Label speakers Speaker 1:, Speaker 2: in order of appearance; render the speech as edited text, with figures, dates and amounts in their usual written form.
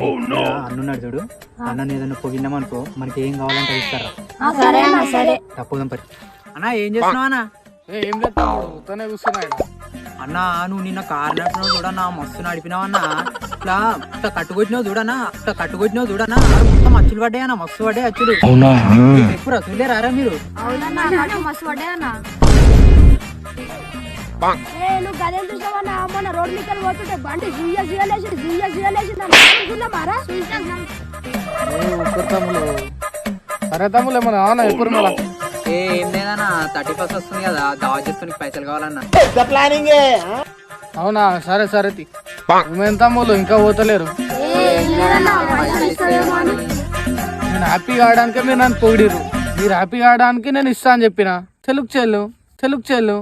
Speaker 1: అన్నున్నాడు చూడు, అన్నని ఏదైనా పొగిన్నామనుకో మనకి ఏం కావాలంటే ఇస్తారా. తప్పుదాం పరి. అన్నా ఏం చేస్తున్నావు అన్న?
Speaker 2: ఏం లేదు కూర్చున్నాడు
Speaker 1: అన్నా. నువ్వు నిన్న కార్ నడిపినావు చూడన్నా, మస్తు నడిపినావు అన్నా. ఇట్లా ఇట్లా కట్టుకొచ్చినావు చూడన్నా, మొత్తం అచ్చులు పడ్డాయన్నా, మస్తు పడ్డాయి అచ్చులు. ఎప్పుడు రసూలే రారా మీరు?
Speaker 3: నువ్వు గదేం చూసావన్నా? మన రోడ్ మీద పోతుంటే బండి
Speaker 2: సరే తమ్ములు ఏమన్నా అవునా ఎప్పుడు మళ్ళా
Speaker 1: ఏం లేదన్నా, 31st వస్తుంది కదా, దావా చేసుకుని పైసలు కావాలన్నా.
Speaker 2: అవునా సరే సరే ఏమేం తమ్ముళ్ళు ఇంకా పోతలేరు. నేను హ్యాపీ కావడానికే మీరు నన్ను పొగిడిరు, మీరు హ్యాపీ కావడానికి నేను ఇస్తా అని చెప్పిన. తెలుగు చెల్లు